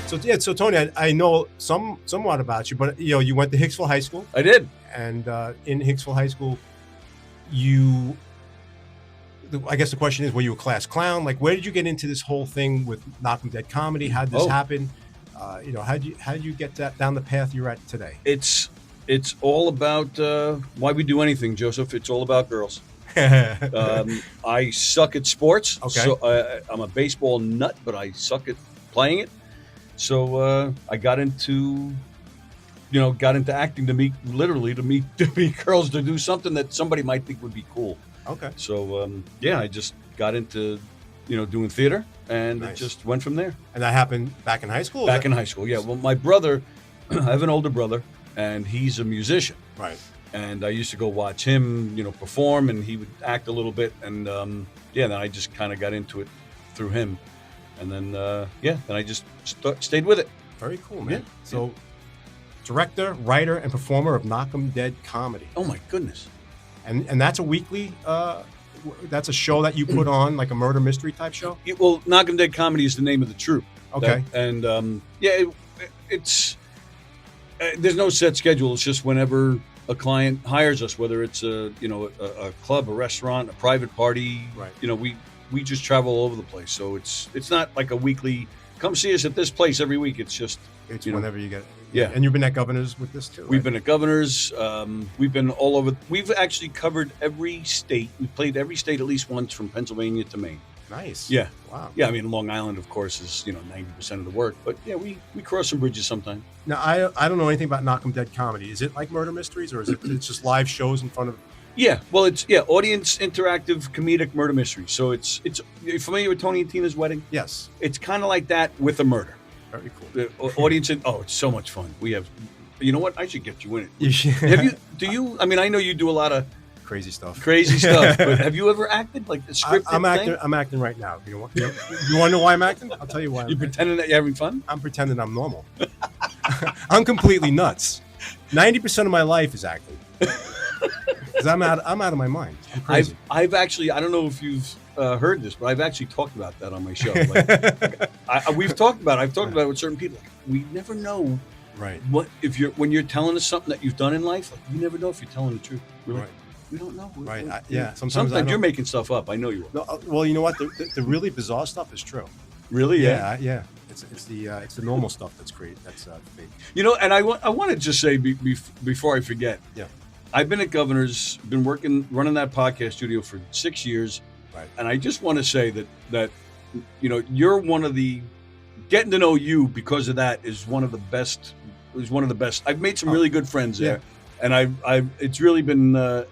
So Tony, I know somewhat about you, but you went to Hicksville High School. I did. And in Hicksville High School, I guess the question is, were you a class clown? Like, where did you get into this whole thing with Knock 'em Dead comedy? How did this happen? How did you get that down the path you're at today? It's all about why we do anything, Joseph. It's all about girls. I suck at sports. Okay. So I'm a baseball nut, but I suck at playing it. So I got into acting to meet girls, to do something that somebody might think would be cool. Okay. So I just got into doing theater, and It just went from there. And that happened back in high school? Back in high school, yeah. Well, my brother, I have an older brother, and he's a musician. Right. And I used to go watch him, perform, and he would act a little bit. And then I just kind of got into it through him. And then, then I just stayed with it. Very cool, man. Yeah. So, director, writer, and performer of Knock 'em Dead comedy. Oh, my goodness. And that's a weekly, that's a show that you put on, like a murder mystery type show? Well, Knock 'em Dead comedy is the name of the troupe. Okay. It's there's no set schedule. It's just whenever a client hires us, whether it's a club, a restaurant, a private party. Right. We just travel all over the place. So it's not like a weekly, come see us at this place every week. It's just whenever you get it. Yeah. And you've been at Governors with this too, right? We've been at Governors. We've been all over. We've actually covered every state. We've played every state at least once, from Pennsylvania to Maine. Nice. Yeah. Wow. Yeah, I mean, Long Island, of course, is 90% of the work. But yeah, we cross some bridges sometime. Now, I don't know anything about Knock 'em Dead comedy. Is it like murder mysteries, or is it's just live shows in front of? Yeah, well, it's audience interactive comedic murder mystery. So it's you're familiar with Tony and Tina's Wedding? Yes. It's kind of like that with a murder. Very cool. The audience, it's so much fun. We have, you know what? I should get you in it. You should. I mean, I know you do a lot of crazy stuff, but have you ever acted like the scripted thing? I'm acting right now. You want to know why I'm acting? I'll tell you why. You pretending that you're having fun? I'm pretending I'm normal. I'm completely nuts. 90% of my life is acting. Because I'm out of my mind. I'm crazy. I've actually, I don't know if you've heard this, but I've actually talked about that on my show. I've talked about it with certain people. We never know, right? When you're telling us something that you've done in life, we never know if you're telling the truth. Right. We don't know. Right. Sometimes you're making stuff up. I know you are. No, well, you know what? The really bizarre stuff is true. Really? Yeah. It's the normal stuff that's great. That's fake. And I want to just say before I forget. Yeah. I've been at Governors, been running that podcast studio for 6 years. Right. And I just want to say that you're one of the, getting to know you because of that is one of the best. I've made some really good friends there, and it's really been a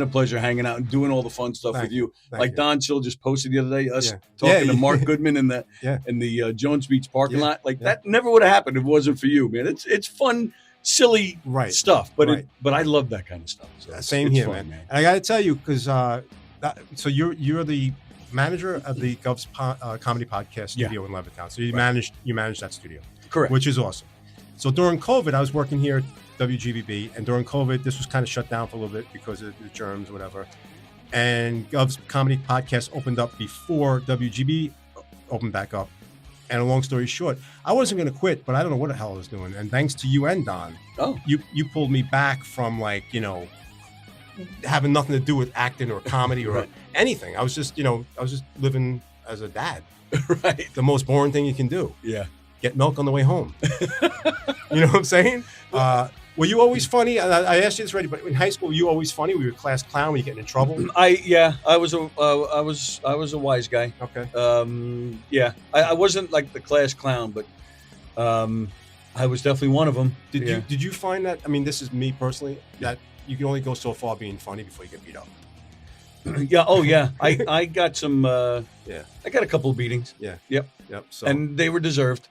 pleasure hanging out and doing all the fun stuff with you. Like Don Chill just posted the other day, us talking to Mark Goodman in the Jones Beach parking lot. Like that never would have happened if it wasn't for you, man. It's fun, silly stuff, but I love that kind of stuff. So same here, fun, man. And I got to tell you, because so you're the manager of the Govs Comedy Podcast studio in Levittown. So you manage that studio, correct? Which is awesome. So during COVID, I was working here at WGBB, and during COVID, this was kind of shut down for a little bit because of the germs, whatever. And Govs Comedy Podcast opened up before WGB opened back up. And a long story short, I wasn't going to quit, but I don't know what the hell I was doing. And thanks to you and Don, you pulled me back from having nothing to do with acting or comedy or anything. I was just living as a dad. Right. The most boring thing you can do. Yeah. Get milk on the way home. You know what I'm saying? Were you always funny? I asked you this already, but in high school, were you always funny? Were you a class clown? Were you getting in trouble? I was a wise guy. Okay. I wasn't like the class clown, but I was definitely one of them. Did you find that? I mean, this is me personally, that you can only go so far being funny before you get beat up. Yeah. Oh, yeah. I got some. I got a couple of beatings. Yeah. Yep. So, and they were deserved.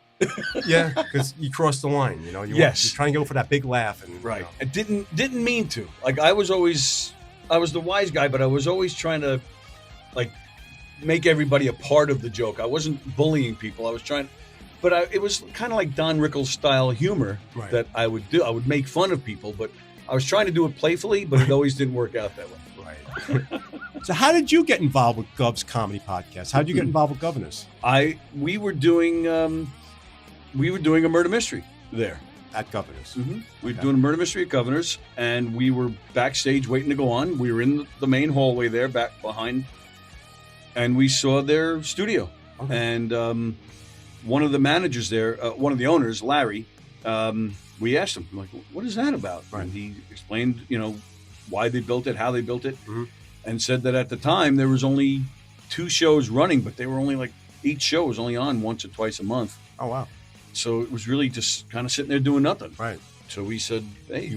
Yeah, because you crossed the line. You're trying to go for that big laugh, and I didn't mean to. Like I was the wise guy, but I was always trying to make everybody a part of the joke. I wasn't bullying people. I was trying, but it was kind of like Don Rickles style humor that I would do. I would make fun of people, but I was trying to do it playfully, but it always didn't work out that way. Right. So how did you get involved with Govs Comedy Podcast? How did you get involved with Governors? We were doing we were doing a murder mystery there. At Governor's. We were doing a murder mystery at Governor's, and we were backstage waiting to go on. We were in the main hallway there, back behind, and we saw their studio. Okay. And one of the managers there, one of the owners, Larry, we asked him, like, what is that about? Right. And he explained, why they built it, how they built it, Mhm. and said that at the time there was only 2 shows running, but they were only like, each show was only on once or twice a month. Oh, wow. So it was really just kind of sitting there doing nothing. Right. So we said, hey,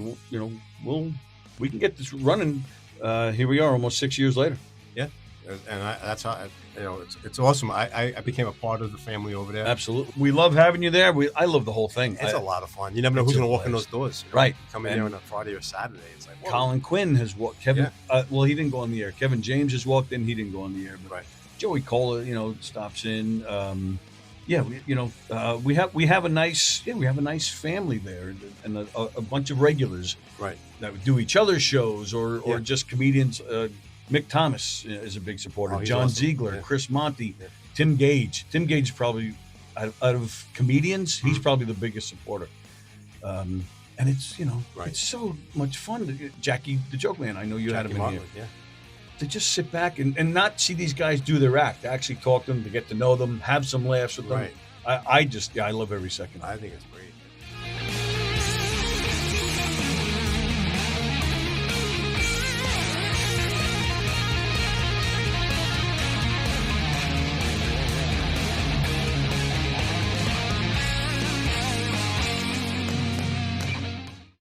we can get this running. Here we are, almost 6 years later. Yeah. And that's how, it's awesome. I became a part of the family over there. Absolutely. We love having you there. I love the whole thing. It's a lot of fun. You never know It's who's a going to walk in blast. those doors. Right. Come in there on a Friday or Saturday. It's like, whoa. Colin Quinn has walked. Kevin, well, he didn't go on the air. Kevin James has walked in. He didn't go on the air. But Right. Joey Cola, stops in. We have a nice family there, and a bunch of regulars. Right. That would do each other's shows or Yeah. just comedians. Mick Thomas is a big supporter. Oh, he's John awesome. Ziegler, Yeah. Chris Monty, Yeah. Tim Gage. Tim Gage is probably out of comedians, he's probably the biggest supporter. And it's Right. it's so much fun. Jackie the Joke Man, I know you had him in Jackie here. Martling, yeah. To just sit back and not see these guys do their act, to actually talk to them, to get to know them, have some laughs with them. Right. I love every second. I think it's great.